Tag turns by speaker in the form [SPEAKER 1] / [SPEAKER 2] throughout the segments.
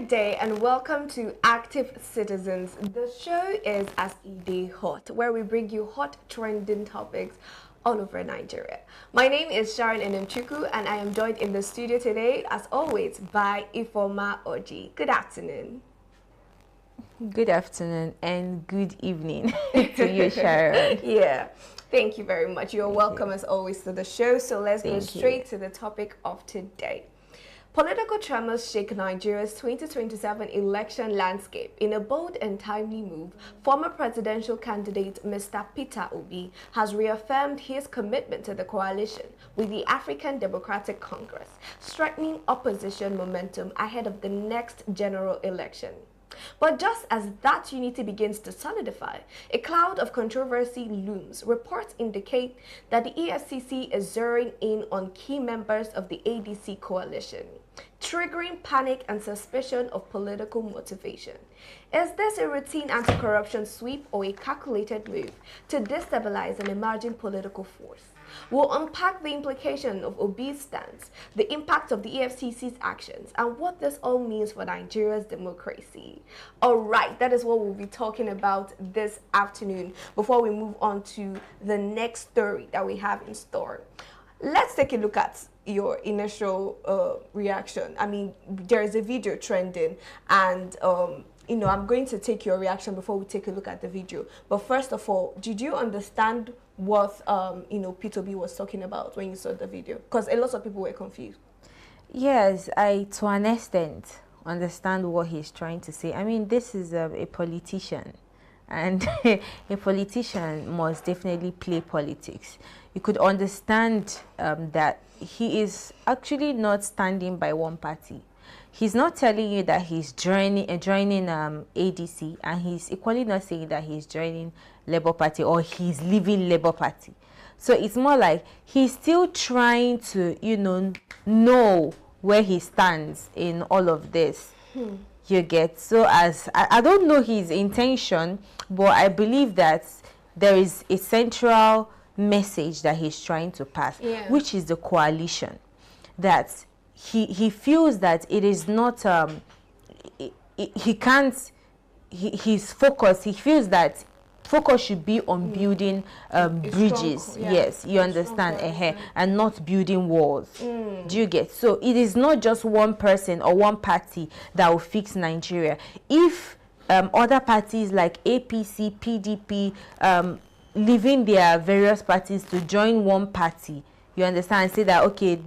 [SPEAKER 1] Good day and welcome to Active Citizens. The show is As ED Hot, where we bring you hot trending topics all over Nigeria. My name is Sharon Enemchuku and I am joined in the studio today, as always, by Ifoma Oji. Good afternoon.
[SPEAKER 2] Good afternoon and good evening to you, Sharon.
[SPEAKER 1] Yeah, thank you very much. You're welcome as always to the show. So let's go straight to the topic of today. Political tremors shake Nigeria's 2027 election landscape. In a bold and timely move, former presidential candidate Mr. Peter Obi has reaffirmed his commitment to the coalition with the African Democratic Congress, strengthening opposition momentum ahead of the next general election. But just as that unity begins to solidify, a cloud of controversy looms. Reports indicate that the EFCC is zeroing in on key members of the ADC coalition, triggering panic and suspicion of political motivation. Is this a routine anti-corruption sweep or a calculated move to destabilize an emerging political force? We'll unpack the implication of Obi's stance, the impact of the EFCC's actions, and what this all means for Nigeria's democracy. All right, that is what we'll be talking about this afternoon before we move on to the next story that we have in store. Let's take a look at your initial reaction. I mean, there is a video trending and I'm going to take your reaction before we take a look at the video. But first of all, did you understand what Peter B was talking about when you saw the video? Because a lot of people were confused.
[SPEAKER 2] Yes, I to an extent understand what he's trying to say. I mean, this is a politician, and a politician must definitely play politics. You could understand that he is actually not standing by one party. He's not telling you that he's joining ADC, and he's equally not saying that he's joining Labour Party or he's leaving Labour Party. So it's more like he's still trying to, know where he stands in all of this. You get? So as I don't know his intention, but I believe that there is a central message that he's trying to pass, which is the coalition. That he feels that it is not he can't his focus, he feels that focus should be on building bridges, yes, you understand, and not building walls. Do you get? So it is not just one person or one party that will fix Nigeria. If other parties like APC, PDP leaving their various parties to join one party, you understand, and say that, okay,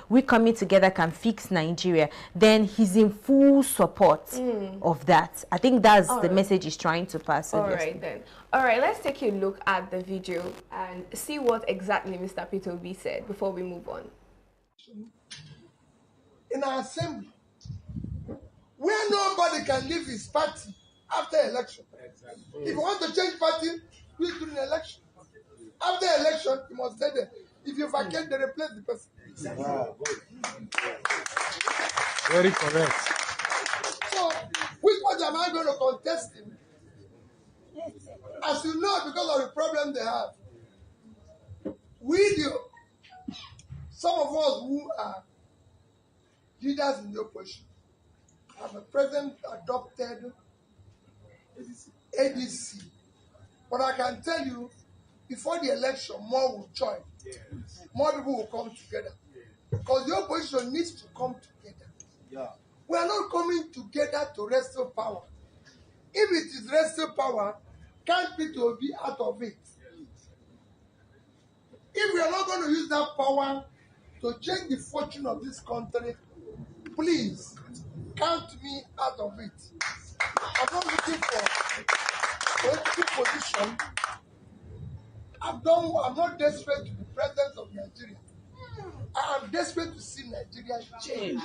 [SPEAKER 2] we coming together can fix Nigeria, then he's in full support of that. I think that's the message he's trying to pass.
[SPEAKER 1] All right, then. All right, let's take a look at the video and see what exactly Mr. Peter Obi said before we move on.
[SPEAKER 3] In our assembly, where nobody can leave his party after election. If you want to change party, do it during election. After election, you must stay there. If you vacate, they replace the person. Wow.
[SPEAKER 4] Very correct.
[SPEAKER 3] So, which one am I going to contest him? As you know, because of the problem they have, some of us who are leaders in the opposition have a present adopted ADC. But I can tell you, before the election, more will join. More people will come together. Because the opposition needs to come together. We are not coming together to wrestle power. If it is wrestle power, can't Peter be out of it? If we are not going to use that power to change the fortune of this country, please count me out of it. I'm not looking for political position. I'm not desperate to be president of Nigeria. I am desperate to see Nigeria change.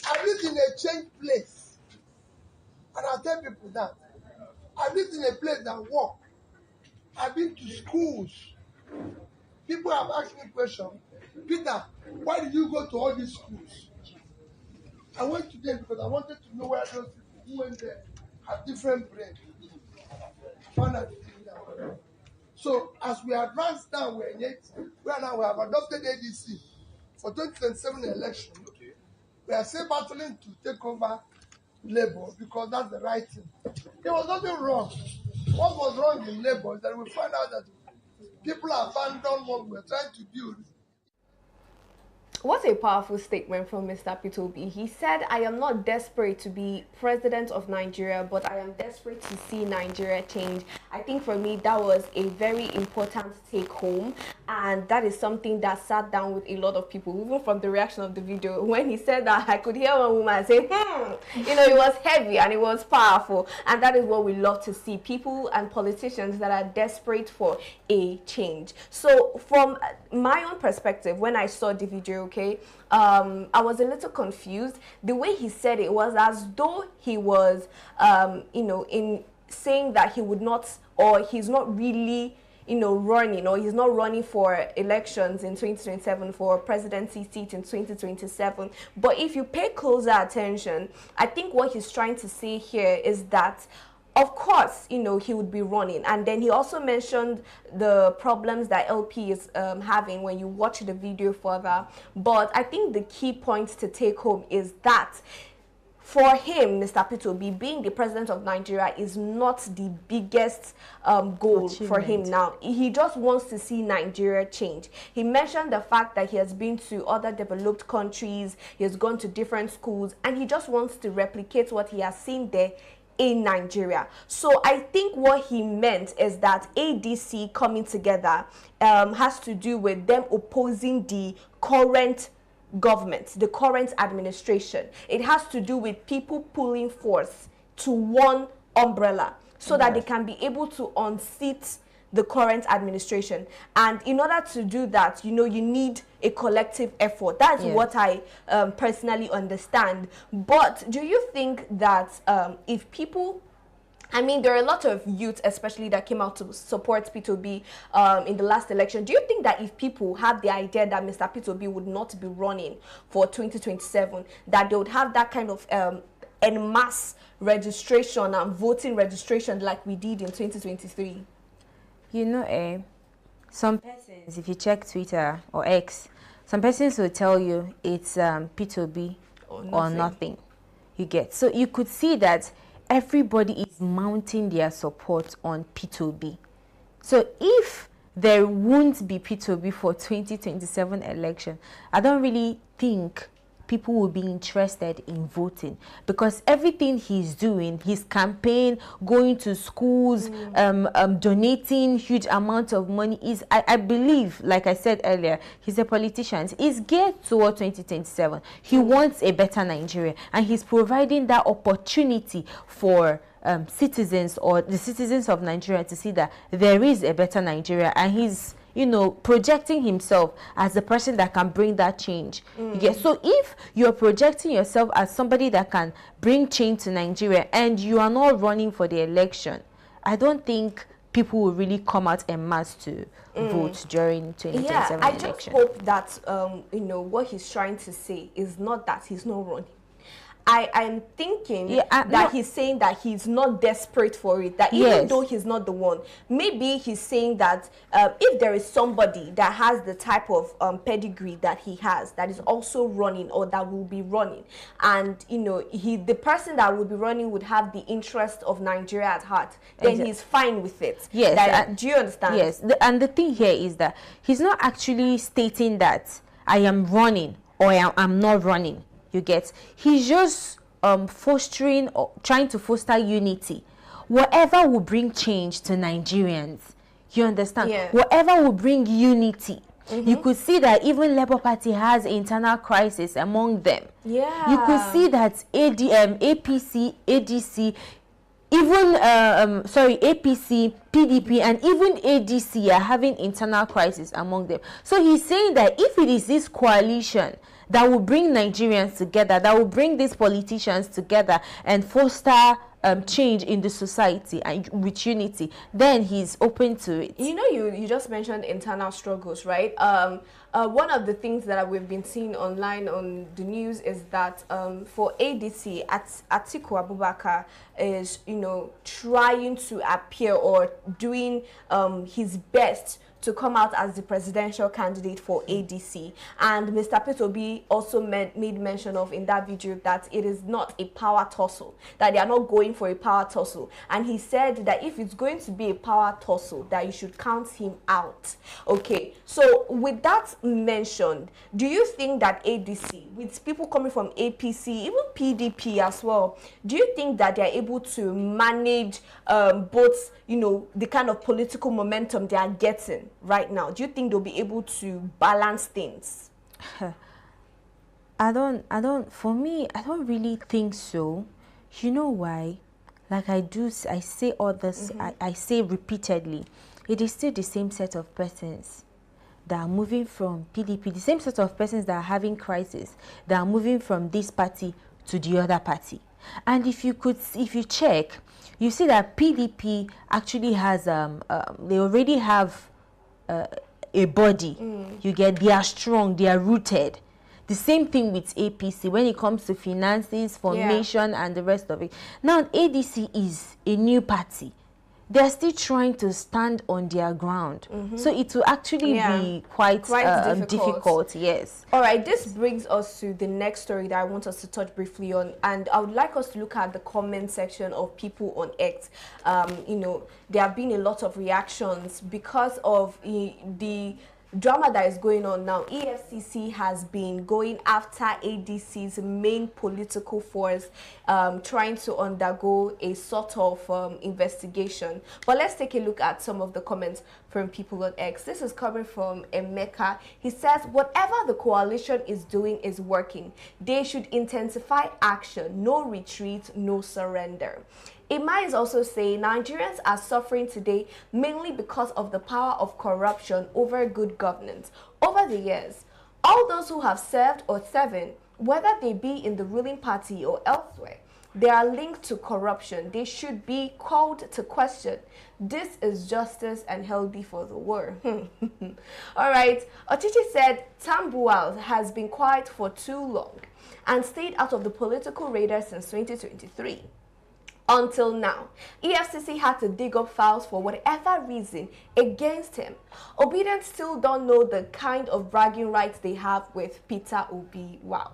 [SPEAKER 3] I live in a changed place. And I tell people that. I lived in a place that work. I've been to schools. People have asked me questions. Peter, why did you go to all these schools? I went to them because I wanted to know where those people who went there have different brains. So as we advance now, we have adopted ADC. for 2027 election, we are still battling to take over Labour because that's the right thing. There was nothing wrong. What was wrong in Labour is that we find out that people abandoned what we were trying to build.
[SPEAKER 1] What a powerful statement from Mr. P2B. He said, I am not desperate to be president of Nigeria, but I am desperate to see Nigeria change. I think for me, that was a very important take home. And that is something that sat down with a lot of people, even from the reaction of the video. When he said that, I could hear one woman say, You know, it was heavy and it was powerful. And that is what we love to see. People and politicians that are desperate for a change. So from my own perspective, when I saw the video, okay, I was a little confused. The way he said it was as though he was, you know, in saying that he would not, or he's not really, you know, running, or he's not running for elections in 2027, for presidency seat in 2027. But if you pay closer attention, I think what he's trying to say here is that, of course, you know, he would be running. And then he also mentioned the problems that LP is having when you watch the video further. But I think the key points to take home is that for him, Mr. P2B, being the president of Nigeria is not the biggest goal for him now. He just wants to see Nigeria change. He mentioned the fact that he has been to other developed countries, he has gone to different schools, and he just wants to replicate what he has seen there in Nigeria. So I think what he meant is that ADC coming together has to do with them opposing the current government, the current administration. It has to do with people pulling force to one umbrella so that they can be able to unseat the current administration. And in order to do that, you know, you need a collective effort. That's what I personally understand. But do you think that if people, I mean, there are a lot of youth, especially that came out to support P2B in the last election. Do you think that if people have the idea that Mr. P2B would not be running for 2027, that they would have that kind of en masse registration and voting registration like we did in 2023?
[SPEAKER 2] You know, some persons, if you check Twitter or X, some persons will tell you it's P2B or nothing. You get. So you could see that everybody is mounting their support on P2B. So if there won't be P2B for 2027 election, I don't really think people will be interested in voting, because everything he's doing, his campaign, going to schools, donating huge amounts of money, is, I believe, like I said earlier, he's a politician, is geared toward 2027. He wants a better Nigeria, and he's providing that opportunity for citizens, or the citizens of Nigeria, to see that there is a better Nigeria, and he's, you know, projecting himself as the person that can bring that change. Yeah. So if you're projecting yourself as somebody that can bring change to Nigeria and you are not running for the election, I don't think people will really come out en masse to vote during 2027 election.
[SPEAKER 1] I just hope that you know, what he's trying to say is not that he's not running. I'm thinking that he's saying that he's not desperate for it, that even though he's not the one, maybe he's saying that if there is somebody that has the type of pedigree that he has, that is also running, or that will be running, and you know, the person that will be running would have the interest of Nigeria at heart, then he's fine with it. Yes. Do you understand?
[SPEAKER 2] Yes. And the thing here is that he's not actually stating that I am running or I'm not running. You get, he's just fostering, or trying to foster unity. Whatever will bring change to Nigerians, you understand? Whatever will bring unity. You could see that even Labour Party has internal crisis among them. You could see that APC, ADC, even APC, PDP, and even ADC are having internal crisis among them. So he's saying that if it is this coalition that will bring Nigerians together, that will bring these politicians together and foster change in the society and with unity, then he's open to it.
[SPEAKER 1] You know, you just mentioned internal struggles, right? One of the things that we've been seeing online on the news is that for ADC, Atiku Abubakar is, you know, trying to appear, or doing his best to come out as the presidential candidate for ADC. And Mr. Peter also made mention of in that video that it is not a power tussle, that they are not going for a power tussle. And he said that if it's going to be a power tussle, that you should count him out. Okay, so with that mentioned, do you think that ADC, with people coming from APC, even PDP as well, do you think that they are able to manage both, you know, the kind of political momentum they are getting right now? Do you think they'll be able to balance things?
[SPEAKER 2] For me, I don't really think so. You know why? Like I say all this, I say repeatedly, it is still the same set of persons that are moving from PDP, the same set of persons that are having crisis, that are moving from this party to the other party. And if you check, you see that PDP actually has, they already have a body. You get, they are strong, they are rooted. The same thing with APC when it comes to finances, formation, and the rest of it. Now, ADC is a new party. They're still trying to stand on their ground. So it will actually be quite difficult. Yes.
[SPEAKER 1] All right, this brings us to the next story that I want us to touch briefly on. And I would like us to look at the comment section of people on X. You know, there have been a lot of reactions because of the drama that is going on now. EFCC has been going after ADC's main political force, trying to undergo a sort of investigation. But let's take a look at some of the comments from people on X. This is coming from Emeka. He says, whatever the coalition is doing is working. They should intensify action. No retreat, no surrender. Ima is also saying Nigerians are suffering today mainly because of the power of corruption over good governance. Over the years, all those who have served or serving, whether they be in the ruling party or elsewhere, they are linked to corruption. They should be called to question. This is justice and healthy for the world. All right. Ochichi said Tambuwal has been quiet for too long and stayed out of the political radar since 2023. Until now, EFCC had to dig up files for whatever reason against him. Obedience still don't know the kind of bragging rights they have with Peter Obi. Wow.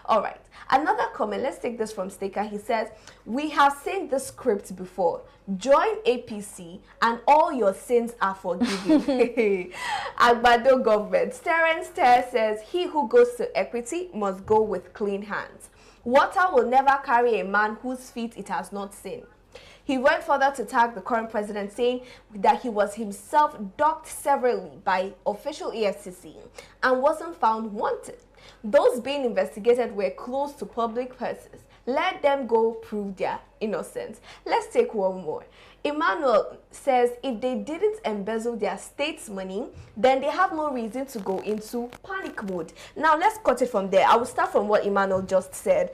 [SPEAKER 1] All right. Another comment. Let's take this from Staker. He says, we have seen this script before. Join APC and all your sins are forgiven. Agbado government. Terence says, he who goes to equity must go with clean hands. Water will never carry a man whose feet it has not seen. He went further to tag the current president, saying that he was himself docked severally by official EFCC and wasn't found wanted. Those being investigated were close to public purses. Let them go prove their innocence. Let's take one more. Emmanuel says if they didn't embezzle their state's money, then they have no reason to go into panic mode. Now, let's cut it from there. I will start from what Emmanuel just said.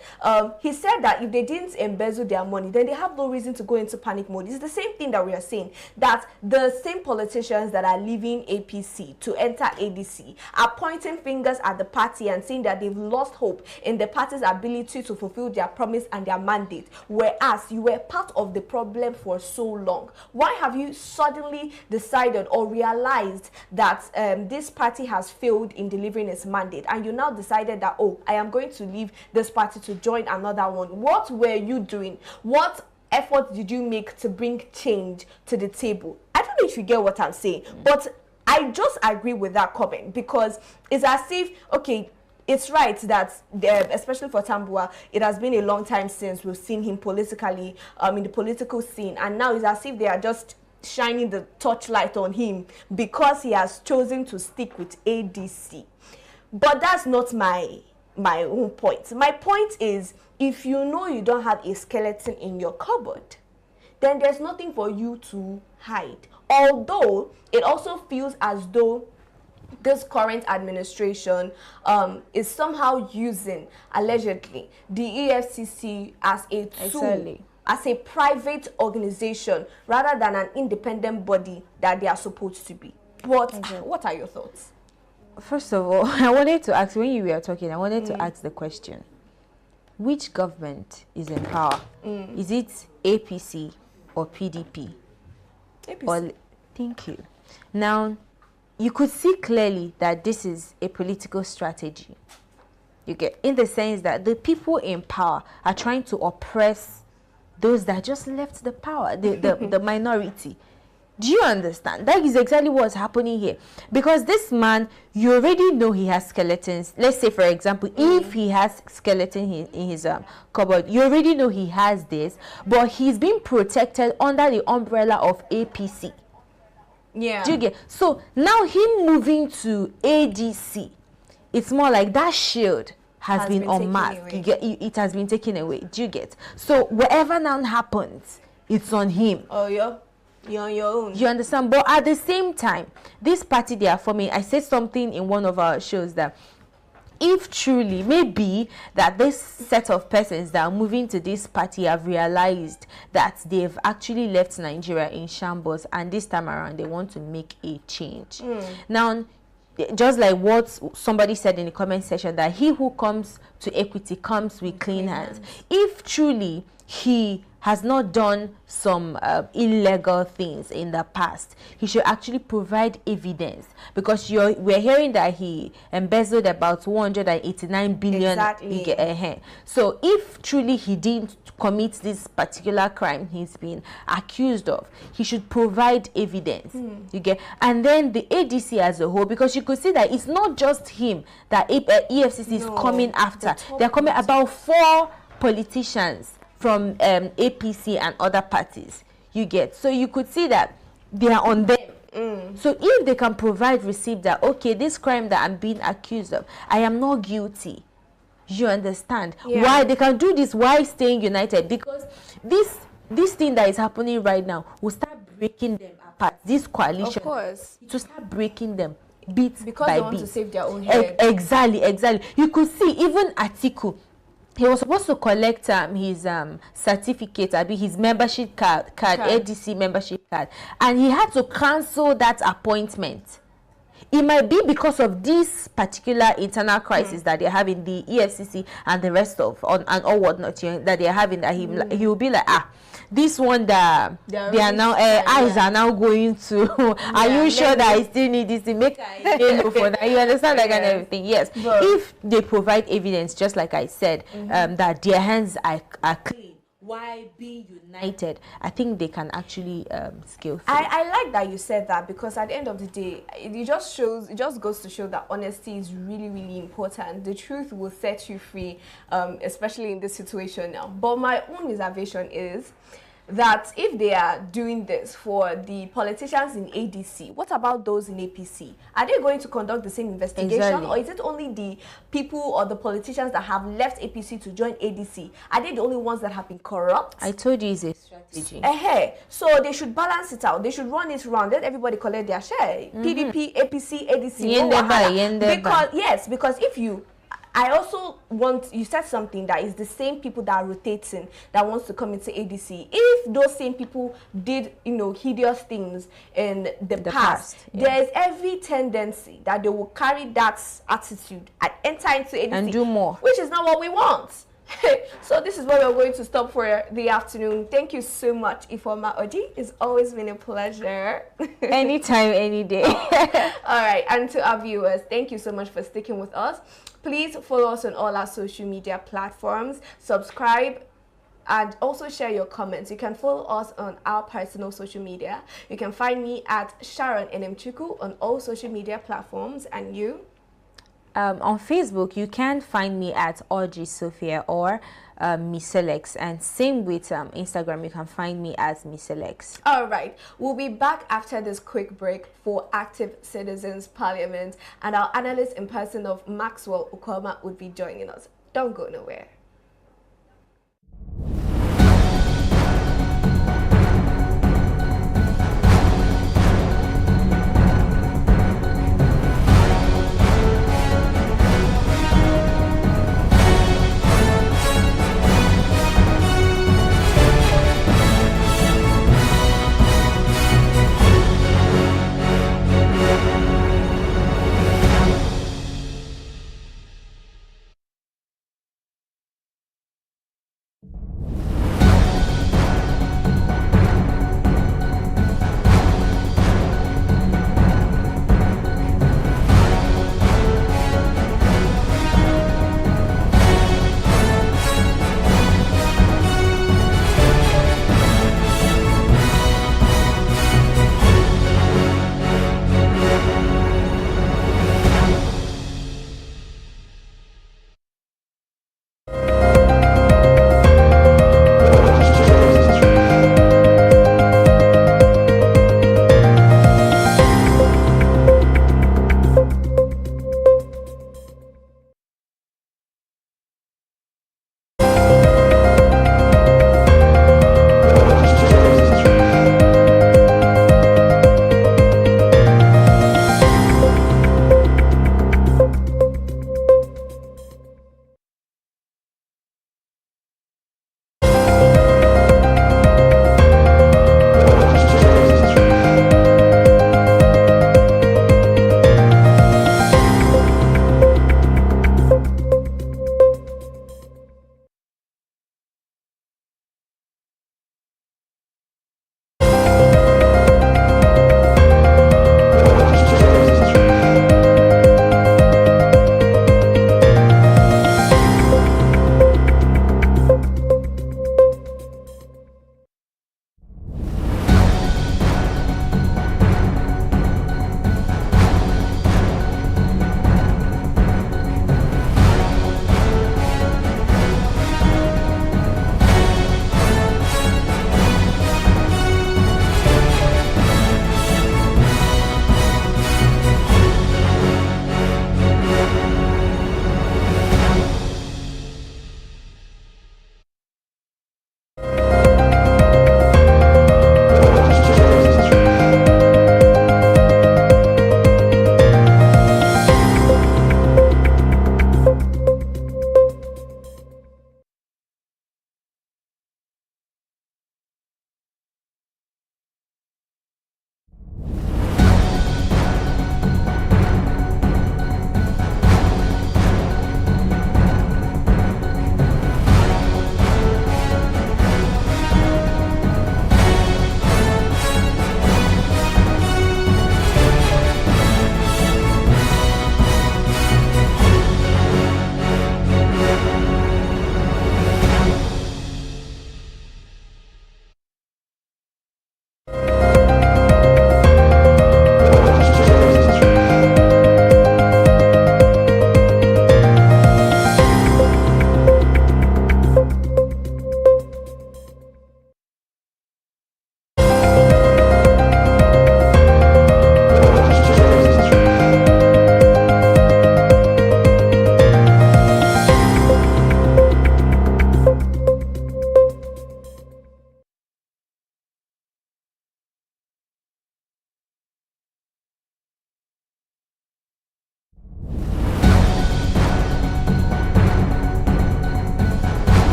[SPEAKER 1] He said that if they didn't embezzle their money, then they have no reason to go into panic mode. It's the same thing that we are saying, that the same politicians that are leaving APC to enter ADC are pointing fingers at the party and saying that they've lost hope in the party's ability to fulfill their promise and their mandate, whereas you were part of the problem for so long. Why have you suddenly decided or realized that this party has failed in delivering its mandate, and you now decided that, oh, I am going to leave this party to join another one? What were you doing? What effort did you make to bring change to the table? I don't know if you get what I'm saying, but I just agree with that comment, because it's as if, okay, it's right that, especially for Tambuwal, it has been a long time since we've seen him politically, in the political scene, and now it's as if they are just shining the torchlight on him because he has chosen to stick with ADC. But that's not my own point. My point is, if you know you don't have a skeleton in your cupboard, then there's nothing for you to hide. Although it also feels as though this current administration is somehow using, allegedly, the EFCC as a tool, as a private organization, rather than an independent body that they are supposed to be. But what are your thoughts?
[SPEAKER 2] First of all, I wanted to ask, when you were talking, I wanted to ask the question, which government is in power? Is it APC or PDP?
[SPEAKER 1] APC.
[SPEAKER 2] Or, thank you. Now, you could see clearly that this is a political strategy. You get, in the sense that the people in power are trying to oppress those that just left the power, the minority. Do you understand? That is exactly what's happening here. Because this man, you already know he has skeletons. Let's say, for example, if he has skeleton in his cupboard, you already know he has this, but he's being protected under the umbrella of APC.
[SPEAKER 1] Yeah.
[SPEAKER 2] Do you get? So now him moving to ADC, it's more like that shield has been unmasked. You get, it has been taken away. Do you get? So whatever now happens, it's on him.
[SPEAKER 1] Oh, yeah. You're on your own.
[SPEAKER 2] You understand? But at the same time, this party they are forming, I said something in one of our shows that if truly, maybe that this set of persons that are moving to this party have realized that they've actually left Nigeria in shambles, and this time around they want to make a change. Now, just like what somebody said in the comment section, that he who comes to equity comes with clean hands. If truly he has not done some illegal things in the past, he should actually provide evidence, because we're hearing that he embezzled about 189 billion.
[SPEAKER 1] Exactly.
[SPEAKER 2] So if truly he didn't commit this particular crime he's been accused of, he should provide evidence. You get? And then the ADC as a whole, because you could see that it's not just him that EFCC is coming after. They're coming about 4 politicians from APC and other parties. You get? So you could see that they are on them. So if they can provide receipt that, okay, this crime that I'm being accused of, I am not guilty. You understand? Why they can do this while staying united? Because this thing that is happening right now will start breaking them apart. This coalition,
[SPEAKER 1] of course,
[SPEAKER 2] to start breaking them bit by bit.
[SPEAKER 1] Because they want to save their own head.
[SPEAKER 2] Exactly. You could see even Atiku, he was supposed to collect his certificate, his membership card, ADC membership card, and he had to cancel that appointment. It might be because of this particular internal crisis that they have in the EFCC and the rest of and all whatnot that they are having, that he will be like, this one that they are now eyes are now going to are you sure that I still need this to make a for that? You understand that kind of everything? Yes. But if they provide evidence, just like I said, that their hands are clean, why being united, I think they can actually scale through.
[SPEAKER 1] I like that you said that, because at the end of the day, it just goes to show that honesty is really, really important. The truth will set you free, especially in this situation now. But my own reservation is that if they are doing this for the politicians in ADC, what about those in APC? Are they going to conduct the same investigation? Or is it only the people or the politicians that have left APC to join ADC? Are they the only ones that have been corrupt?
[SPEAKER 2] I told you it's a strategy.
[SPEAKER 1] So they should balance it out. They should run it around. Let everybody collect their share. PDP, APC, ADC. Because if you... I also want, you said something that is the same people that are rotating that wants to come into ADC. If those same people did, hideous things in the past, there's every tendency that they will carry that attitude and enter into ADC
[SPEAKER 2] and do more,
[SPEAKER 1] which is not what we want. So this is where we're going to stop for the afternoon. Thank you so much, Ifeoma Oji. It's always been a pleasure.
[SPEAKER 2] Anytime, any day.
[SPEAKER 1] All right, and to our viewers, thank you so much for sticking with us. Please follow us on all our social media platforms, subscribe, and also share your comments. You can follow us on our personal social media. You can find me at Sharon Enemchuku on all social media platforms. And you?
[SPEAKER 2] On Facebook, you can find me at Audrey Sophia or Miss Alex, and same with Instagram, you can find me as Miss Alex.
[SPEAKER 1] All right, we'll be back after this quick break for Active Citizens Parliament, and our analyst in person of Maxwell Ukoma would be joining us. Don't go nowhere.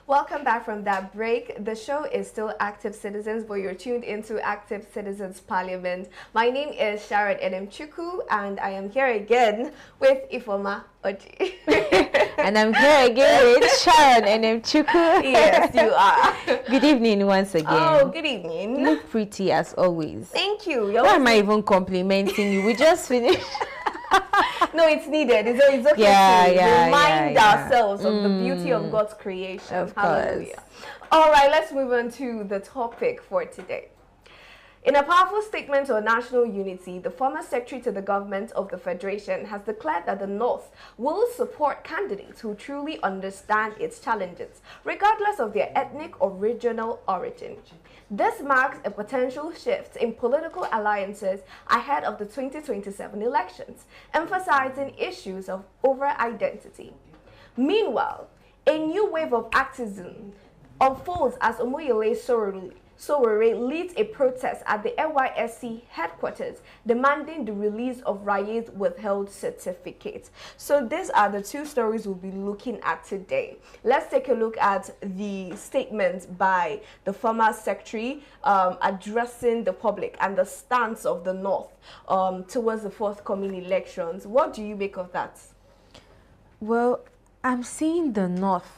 [SPEAKER 1] Welcome back from that break. The show is still Active Citizens, but you're tuned into Active Citizens Parliament. My name is Sharon Enemchuku, and I am here again with Ifoma Oji.
[SPEAKER 2] And I'm here again with Sharon Enemchuku.
[SPEAKER 1] Yes, you are.
[SPEAKER 2] Good evening once again.
[SPEAKER 1] Oh, good evening.
[SPEAKER 2] You look pretty as always.
[SPEAKER 1] Thank you.
[SPEAKER 2] Why am I even complimenting you? We just finished.
[SPEAKER 1] No, it's needed. It's okay to remind ourselves of the beauty of God's creation.
[SPEAKER 2] Of
[SPEAKER 1] Hallelujah.
[SPEAKER 2] course.
[SPEAKER 1] All right, let's move on to the topic for today. In a powerful statement on national unity, the former secretary to the government of the Federation has declared that the North will support candidates who truly understand its challenges, regardless of their ethnic or regional origin. This marks a potential shift in political alliances ahead of the 2027 elections, emphasizing issues of over-identity. Meanwhile, a new wave of activism unfolds as Omoyele Sowore leads a protest at the NYSC headquarters demanding the release of Raye's withheld certificate. So these are the two stories we'll be looking at today. Let's take a look at the statement by the former secretary addressing the public and the stance of the North towards the forthcoming elections. What do you make of that?
[SPEAKER 2] Well, I'm seeing the North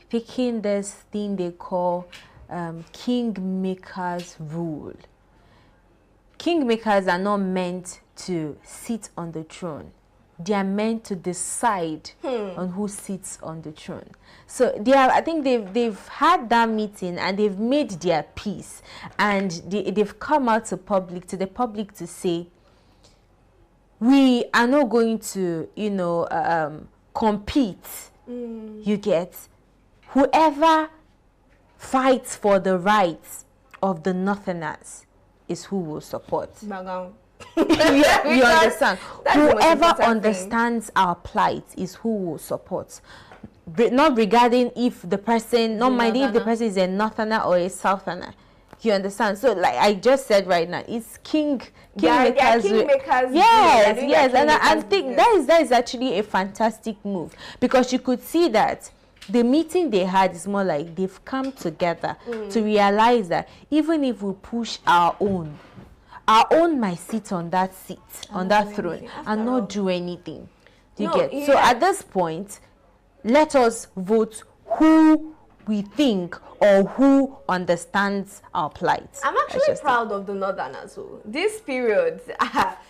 [SPEAKER 2] taking this thing they call kingmakers rule. Kingmakers are not meant to sit on the throne. They are meant to decide on who sits on the throne. So I think they've had that meeting and they've made their peace, and they've come out to the public to say, we are not going to, compete. You get, whoever fights for the rights of the Northerners is who will support.
[SPEAKER 1] You
[SPEAKER 2] understand? Whoever understands our plight is who will support. Not regarding if the person, not minding if the person is a Northerner or a Southerner. You understand? So, like I just said right now, it's kingmakers. Yes, and I think that is actually a fantastic move, because you could see that the meeting they had is more like they've come together to realize that even if we push our own might sit on that seat, on that throne, and not do anything. So at this point, let us vote who we think or who understands our plight.
[SPEAKER 1] I'm actually proud of the Northerners. This period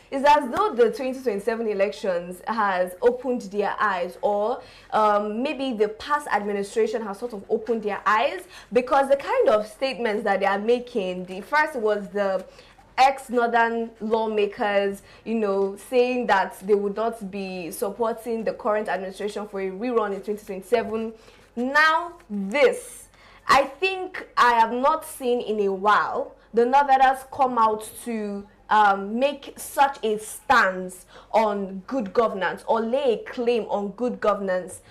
[SPEAKER 1] is as though the 2027 elections has opened their eyes, or maybe the past administration has sort of opened their eyes, because the kind of statements that they are making, the first was the ex-Northern lawmakers, saying that they would not be supporting the current administration for a rerun in 2027. Now this, I think I have not seen in a while the Northerners come out to make such a stance on good governance, or lay a claim on good governance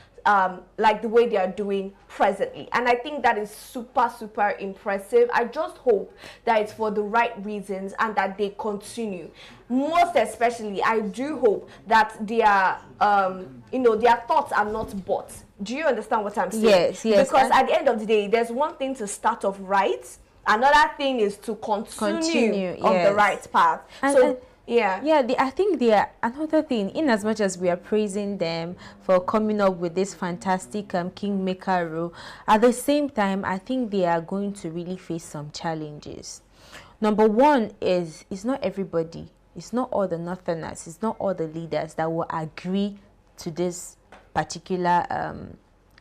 [SPEAKER 1] like the way they are doing presently. And I think that is super, super impressive. I just hope that it's for the right reasons and that they continue. Most especially, I do hope that their thoughts are not bought. Do you understand what I'm saying?
[SPEAKER 2] Yes.
[SPEAKER 1] Because at the end of the day, there's one thing to start off right, another thing is to continue on the right path. I think they are another thing. In as much as we are praising them for coming up with this fantastic kingmaker rule, at the same time, I think they are going to really face some challenges. Number one is, it's not everybody, it's not all the Northerners, it's not all the leaders that will agree to this particular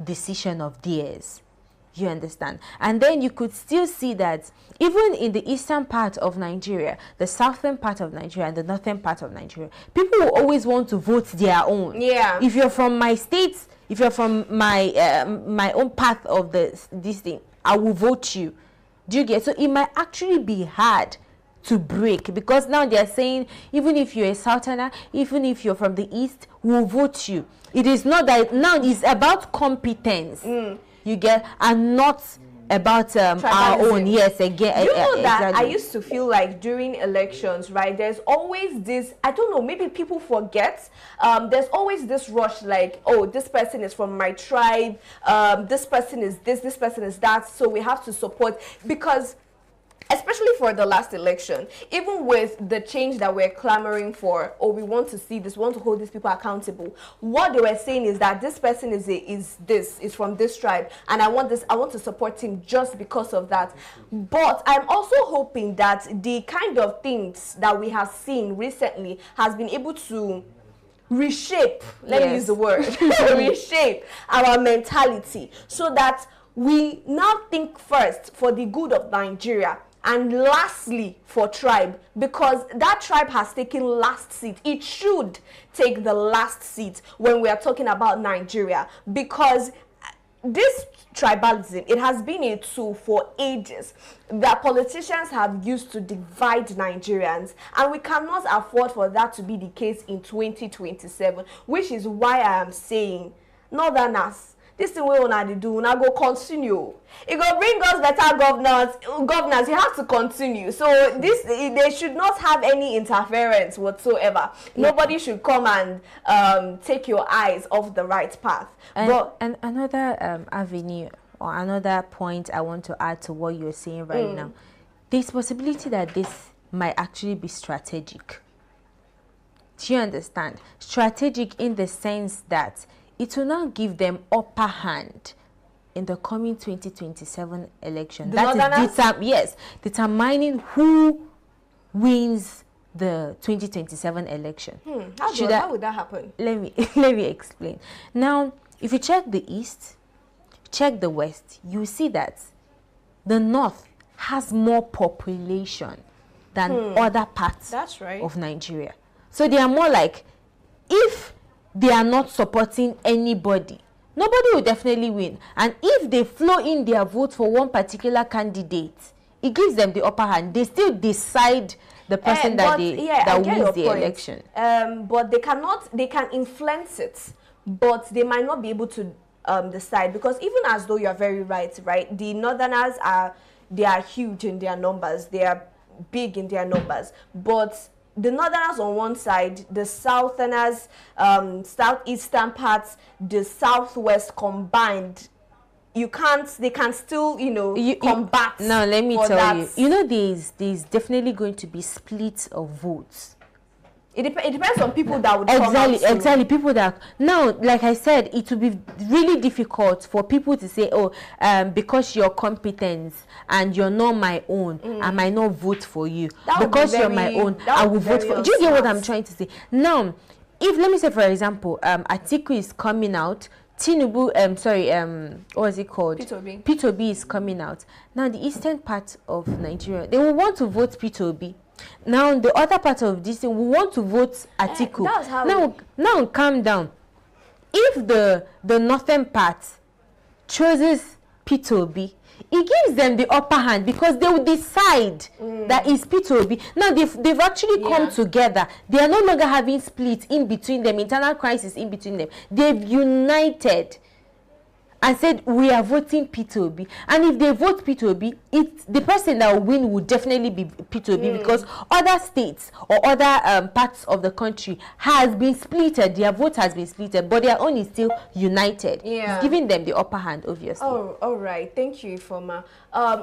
[SPEAKER 1] decision of theirs. You understand? And then you could still see that even in the eastern part of Nigeria, the southern part of Nigeria, and the northern part of Nigeria, people will always want to vote their own. Yeah. If you're from my state, if you're from my my own path of this thing, I will vote you. Do you get? So it might actually be hard to break, because now they're saying even if you're a southerner, even if you're from the east, we'll vote you. It is not that now, it's about competence. You get, and not
[SPEAKER 2] about our own. Yes, again.
[SPEAKER 1] You know that
[SPEAKER 2] exactly.
[SPEAKER 1] I used to feel like during elections, right, there's always this, I don't know, maybe people forget, there's always this rush like, oh, this person is from my tribe, this person is this person is that, so we have to support. Because especially for the last election, even with the change that we're clamoring for, or we want to see this, we want to hold these people accountable, what they were saying is that this person is from this tribe, and I want to support him just because of that. But I'm also hoping that the kind of things that we have seen recently has been able to reshape, let me use the word, reshape our mentality, so that we now think first for the good of Nigeria, and lastly for tribe, because that tribe has taken last seat. It should take the last seat when we are talking about Nigeria, because this tribalism, it has been a tool for ages that politicians have used to divide Nigerians, and we cannot afford for that to be the case in 2027, which is why I am saying, Northerners, this thing we want to do, now go continue. It go bring us better governance. You have to continue. So this, they should not have any interference whatsoever. Nobody should come and take your eyes off the right path.
[SPEAKER 2] And another avenue or another point I want to add to what you're saying right now, there's possibility that this might actually be strategic. Do you understand? Strategic in the sense that it will now give them upper hand in the coming 2027 election. That is determining who wins the 2027 election.
[SPEAKER 1] How would that happen?
[SPEAKER 2] Let me explain. Now, if you check the East, check the West, you see that the North has more population than other parts of Nigeria. So they are more like, if they are not supporting anybody, nobody will definitely win. And if they flow in their vote for one particular candidate, it gives them the upper hand. They still decide the person that wins the election.
[SPEAKER 1] But they can influence it, but they might not be able to decide, because even as though you are very right, the Northerners they are huge in their numbers, they are big in their numbers, but the Northerners on one side, the Southerners, southeastern parts, the Southwest combined, they can still, combat.
[SPEAKER 2] Now, let me tell you, there's definitely going to be split of votes.
[SPEAKER 1] It depends on people that would come out.
[SPEAKER 2] Exactly. People that, now, like I said, it will be really difficult for people to say, oh, because you're competent and you're not my own, I might not vote for you. Because you're my own, I will vote for you. Do you get what I'm trying to say? Now, if, let me say, for example, Atiku is coming out, Tinubu, what is it called? Peter Obi is coming out. Now, the eastern part of Nigeria, they will want to vote Peter Obi. Now, the other part of this thing, we want to vote Atiku. Now, calm down. If the northern part chooses Peter Obi, it gives them the upper hand, because they will decide that it's Peter Obi. Now, they've actually come together. They are no longer having split in between them, internal crisis in between them. They've united and said, we are voting Peter Obi. And if they vote Peter Obi, the person that will win will definitely be Peter Obi, because other states or other parts of the country has been splitted. Their vote has been splitted, but their own is still united. It's giving them the upper hand, obviously.
[SPEAKER 1] Oh, all right. Thank you, Ifoma.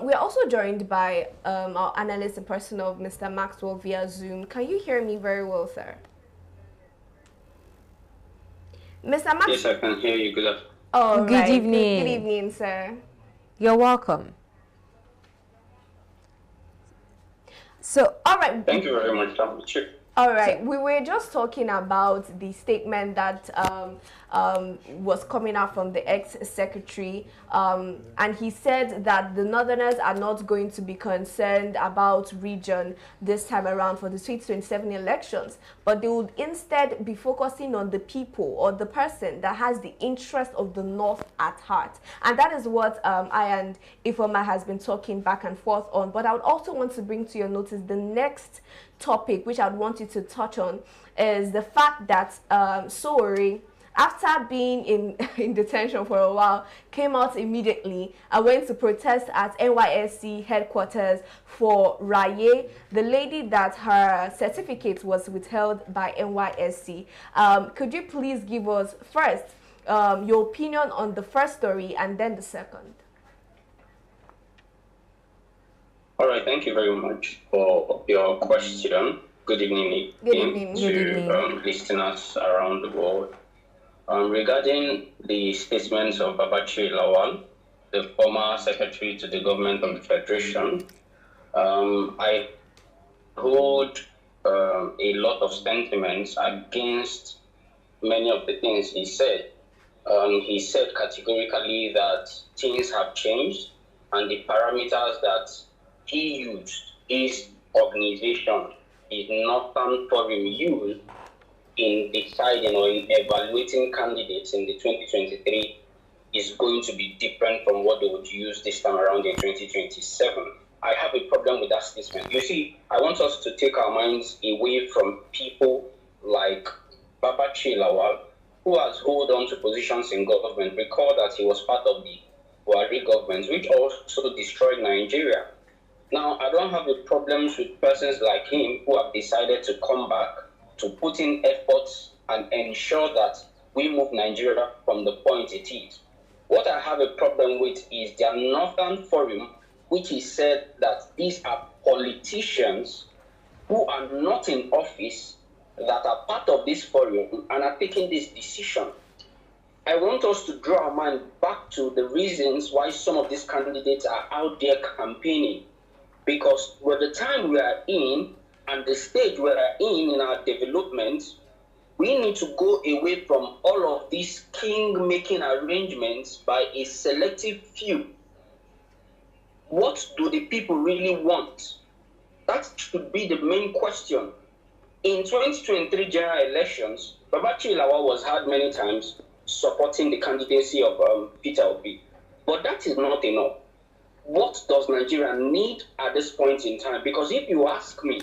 [SPEAKER 1] We're also joined by our analyst in person of Mr. Maxwell via Zoom. Can you hear me very well, sir? Mr. Maxwell?
[SPEAKER 4] Yes, I can hear you. Good afternoon.
[SPEAKER 1] Oh,
[SPEAKER 2] good evening.
[SPEAKER 1] Good evening, sir.
[SPEAKER 2] You're welcome. So,
[SPEAKER 1] all right.
[SPEAKER 4] Thank you very much.
[SPEAKER 1] All right. We were just talking about the statement that was coming out from the ex-secretary, and he said that the Northerners are not going to be concerned about region this time around for the 2027 elections, but they would instead be focusing on the people or the person that has the interest of the North at heart. And that is what I and Ifoma has been talking back and forth on. But I would also want to bring to your notice the next topic, which I'd want you to touch on, is the fact that Sowore after being in detention for a while, came out immediately and went to protest at NYSC headquarters for Raye, the lady that her certificate was withheld by NYSC. Could you please give us first your opinion on the first story and then the second?
[SPEAKER 4] All right, thank you very much for your question. Good evening, to listeners around the world. Regarding the statements of Babachi Lawal, the former secretary to the government of the Federation, I hold a lot of sentiments against many of the things he said. He said categorically that things have changed and the parameters that he used, his organization, his Northern Forum used in deciding or in evaluating candidates in the 2023 is going to be different from what they would use this time around in 2027. I have a problem with that statement. You see, I want us to take our minds away from people like Babachi Lawal, who has held on to positions in government. Recall that he was part of the Buhari government, which also destroyed Nigeria. Now, I don't have a problem with persons like him who have decided to come back to put in efforts and ensure that we move Nigeria from the point it is. What I have a problem with is their Northern Forum, which is said that these are politicians who are not in office that are part of this forum and are taking this decision. I want us to draw our mind back to the reasons why some of these candidates are out there campaigning. Because with the time we are in and the stage we are in our development, we need to go away from all of these king-making arrangements by a selective few. What do the people really want? That should be the main question. In 2023 general elections, Babachi Lawal was heard many times supporting the candidacy of Peter Obi. But that is not enough. What does Nigeria need at this point in time? Because if you ask me,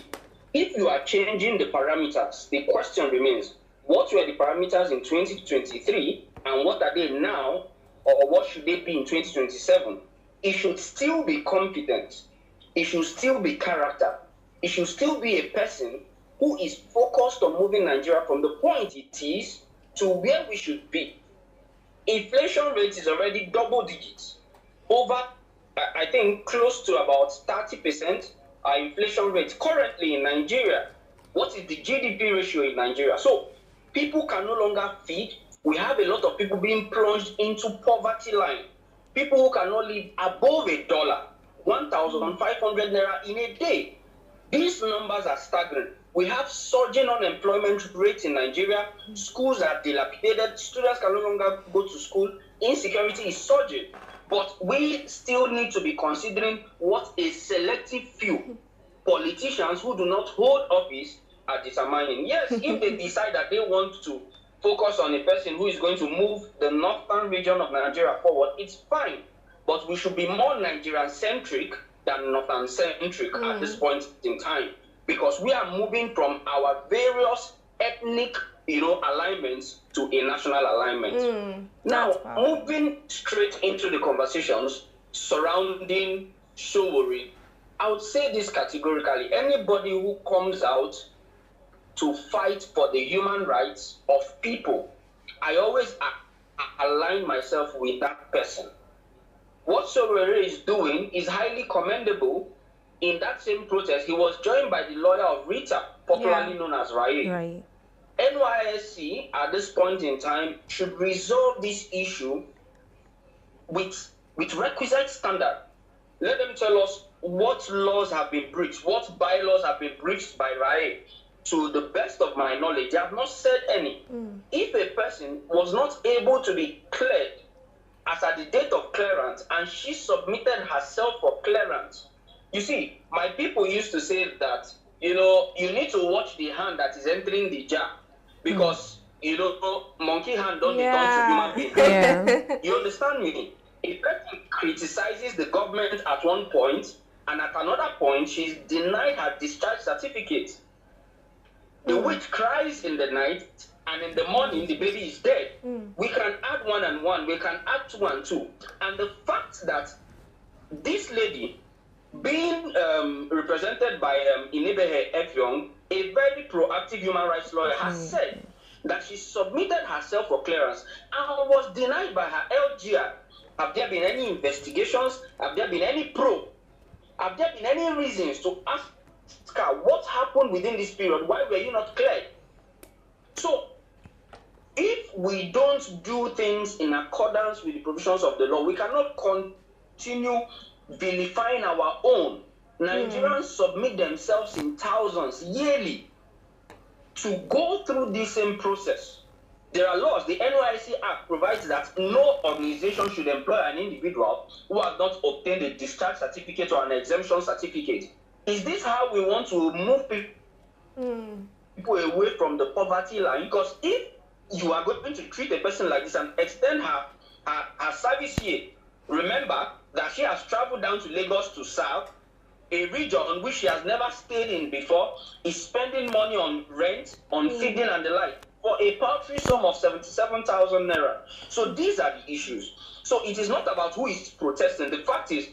[SPEAKER 4] if you are changing the parameters, the question remains, what were the parameters in 2023 and what are they now, or what should they be in 2027? It should still be competent. It should still be character. It should still be a person who is focused on moving Nigeria from the point it is to where we should be. Inflation rate is already double digits. Over, I think, close to about 30% inflation rate currently in Nigeria. What is the GDP ratio in Nigeria? So people can no longer feed. We have a lot of people being plunged into poverty line. People who cannot live above $1, 1,500 naira in a day. These numbers are staggering. We have surging unemployment rates in Nigeria. Schools are dilapidated. Students can no longer go to school. Insecurity is surging. But we still need to be considering what a selective few politicians who do not hold office are determining. Yes, if they decide that they want to focus on a person who is going to move the northern region of Nigeria forward, it's fine. But we should be more Nigerian-centric than northern-centric at this point in time. Because we are moving from our various ethnic, alignments to a national alignment. Now, moving straight into the conversations surrounding Sowore, I would say this categorically. Anybody who comes out to fight for the human rights of people, I always align myself with that person. What Sowore is doing is highly commendable. In that same protest, he was joined by the lawyer of Rita, popularly known as Raye. Right. NYSC, at this point in time, should resolve this issue with requisite standard. Let them tell us what laws have been breached, what bylaws have been breached by Raye. To the best of my knowledge, they have not said any. If a person was not able to be cleared as at the date of clearance and she submitted herself for clearance, you see, my people used to say that, you need to watch the hand that is entering the jar because, monkey hand don't become to human being. Yeah. You understand me? A person criticizes the government at one point and at another point, she's denied her discharge certificate. The witch cries in the night and in the morning the baby is dead. We can add 1 and 1, we can add 2 and 2. And the fact that this lady, being represented by Inebehe Efyong, a very proactive human rights lawyer, has said that she submitted herself for clearance and was denied by her LGR. Have there been any investigations? Have there been any probe? Have there been any reasons to ask her what happened within this period? Why were you not cleared? So, if we don't do things in accordance with the provisions of the law, we cannot continue vilifying our own. Nigerians submit themselves in thousands yearly to go through this same process. There are laws. The NYC Act provides that no organization should employ an individual who has not obtained a discharge certificate or an exemption certificate. Is this how we want to move people away from the poverty line? Because if you are going to treat a person like this and extend her service here, remember that she has traveled down to Lagos to serve a region which she has never stayed in before, is spending money on rent, on feeding and the like, for a paltry sum of 77,000 naira. So these are the issues. So it is not about who is protesting. The fact is,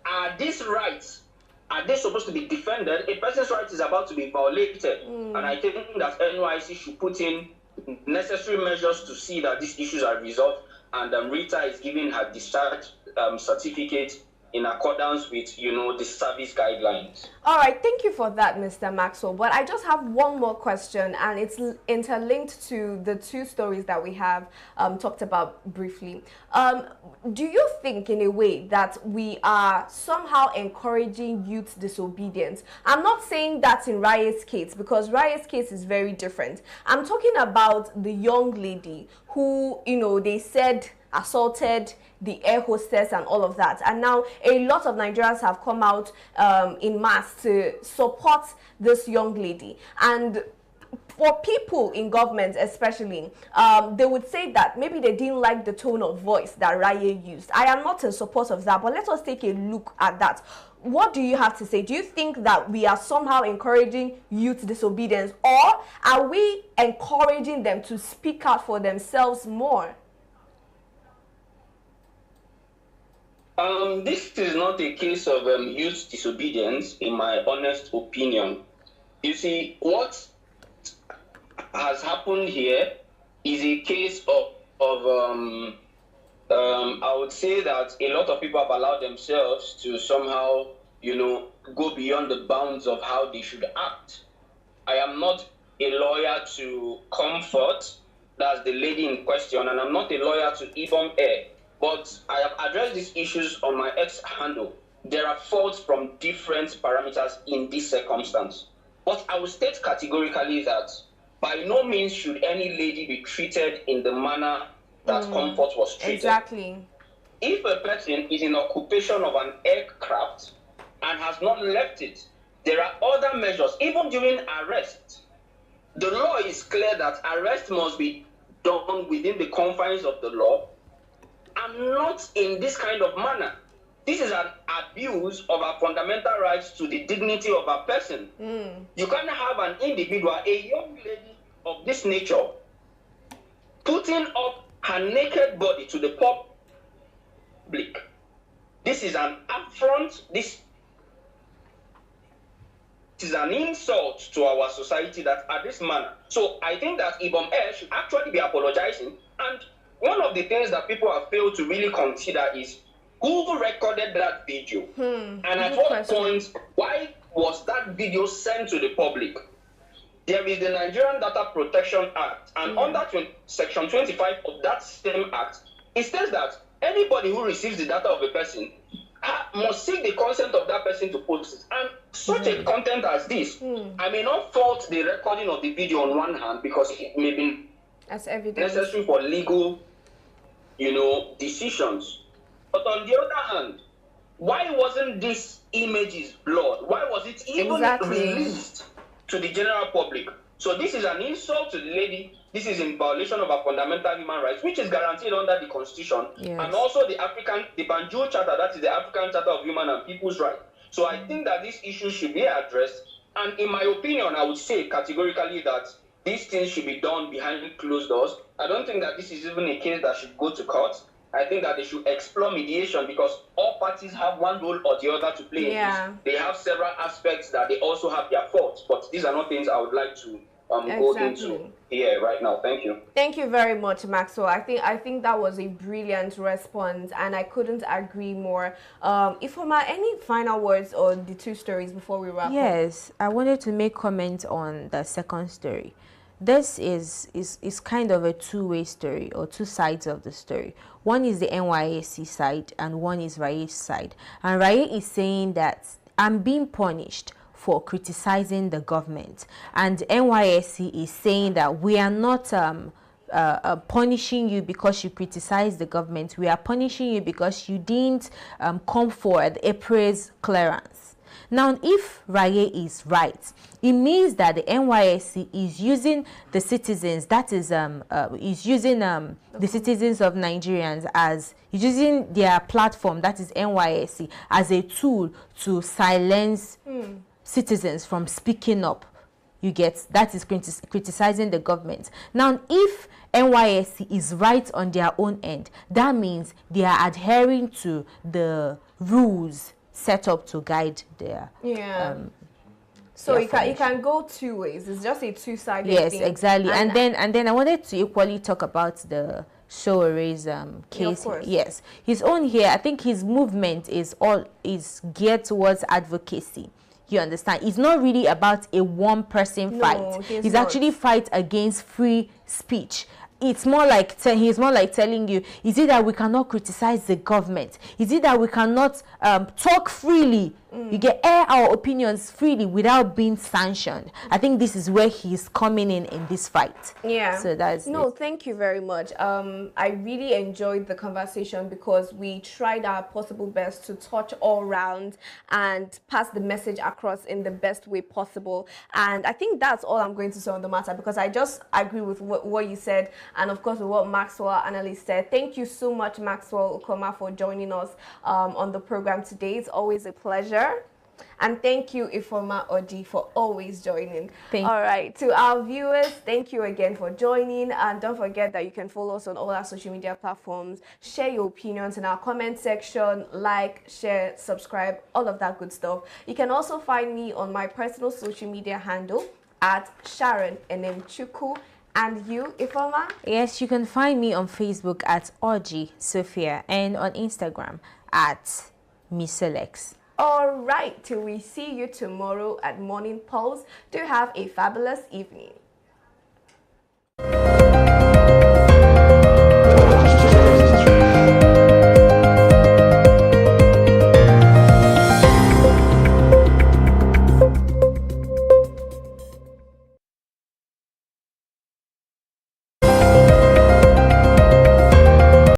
[SPEAKER 4] are these rights, are they supposed to be defended? A person's right is about to be violated. And I think that NYC should put in necessary measures to see that these issues are resolved. And Rita is giving her discharge certificate in accordance with, you know, the service guidelines.
[SPEAKER 1] All right, thank you for that, Mr. Maxwell. But I just have one more question, and it's interlinked to the two stories that we have talked about briefly. Do you think, in a way, that we are somehow encouraging youth disobedience? I'm not saying that in Riot's case, because Riot's case is very different. I'm talking about the young lady who, you know, they said assaulted the air hostess and all of that, and now a lot of Nigerians have come out in mass to support this young lady. And for people in government especially, they would say that maybe they didn't like the tone of voice that Raya used. I am not in support of that, but let us take a look at that. What do you have to say? Do you think that we are somehow encouraging youth disobedience, or are we encouraging them to speak out for themselves more?
[SPEAKER 4] This is not a case of youth disobedience, in my honest opinion. You see, what has happened here is a case of I would say that a lot of people have allowed themselves to somehow, you know, go beyond the bounds of how they should act. I am not a lawyer to Comfort, that's the lady in question, and I'm not a lawyer to Ibom Air. But I have addressed these issues on my X handle. There are faults from different parameters in this circumstance. But I will state categorically that by no means should any lady be treated in the manner that Comfort was treated.
[SPEAKER 1] Exactly.
[SPEAKER 4] If a person is in occupation of an aircraft and has not left it, there are other measures, even during arrest. The law is clear that arrest must be done within the confines of the law, and not in this kind of manner. This is an abuse of our fundamental rights to the dignity of a person. You can't have an individual, a young lady of this nature, putting up her naked body to the public. This is an affront. This is an insult to our society that at this manner. So I think that Ibom Air should actually be apologizing. And one of the things that people have failed to really consider is who recorded that video? And at what point, why was that video sent to the public? There is the Nigerian Data Protection Act, and under Section 25 of that same act, it states that anybody who receives the data of a person must seek the consent of that person to post it. And such a content as this, I may not fault the recording of the video on one hand, because it may be necessary for legal, you know, decisions. But on the other hand, why wasn't this images blurred? Why was it even released to the general public? So this is an insult to the lady. This is in violation of our fundamental human rights, which is guaranteed under the Constitution, and also the Banjul Charter, that is the African Charter of Human and People's Rights. So I think that this issue should be addressed. And in my opinion, I would say categorically that these things should be done behind closed doors. I don't think that this is even a case that should go to court. I think that they should explore mediation, because all parties have one role or the other to play in this. They have several aspects that they also have their faults, but these are not things I would like to go into here right now. Thank you.
[SPEAKER 1] Thank you very much, Maxwell. I think that was a brilliant response, and I couldn't agree more. Ifoma, any final words on the two stories before we wrap up?
[SPEAKER 2] Yes, I wanted to make comment on the second story. This is kind of a two-way story, or two sides of the story. One is the NYSC side and one is Raye's side. And Raye is saying that I'm being punished for criticizing the government, and NYSC is saying that we are not punishing you because you criticize the government. We are punishing you because you didn't come forward April's clearance. Now, if Raye is right, it means that the NYSC is using the citizens, that is using the citizens of Nigerians as, using their platform, that is NYSC, as a tool to silence citizens from speaking up. You get, that is criticizing the government. Now, if NYSC is right on their own end, that means they are adhering to the rules set up to guide their
[SPEAKER 1] so it can go two ways. It's just a two-sided thing.
[SPEAKER 2] Yes, exactly. And then I wanted to equally talk about the Showere's case. Yes, his own here, I think his movement is geared towards advocacy. You understand? It's not really about a one-person fight. He's actually fight against free speech. It's more like he's more like telling you, is it that we cannot criticize the government? Is it that we cannot talk freely? You get air our opinions freely without being sanctioned. I think this is where he's coming in this fight.
[SPEAKER 1] Yeah.
[SPEAKER 2] So that's
[SPEAKER 1] thank you very much. I really enjoyed the conversation because we tried our possible best to touch all round and pass the message across in the best way possible. And I think that's all I'm going to say on the matter, because I just agree with what you said, and of course with what Maxwell, analyst, said. Thank you so much, Maxwell Ukoma, for joining us on the program today. It's always a pleasure. And thank you, Ifoma Oji, for always joining. All right, to our viewers, thank you again for joining. And don't forget that you can follow us on all our social media platforms. Share your opinions in our comment section. Like, share, subscribe, all of that good stuff. You can also find me on my personal social media handle at Sharon Enemchuku. And you, Ifoma?
[SPEAKER 2] Yes, you can find me on Facebook at Oji Sophia and on Instagram at Miselex.
[SPEAKER 1] All right, till we see you tomorrow at Morning Pulse. Do have a fabulous evening.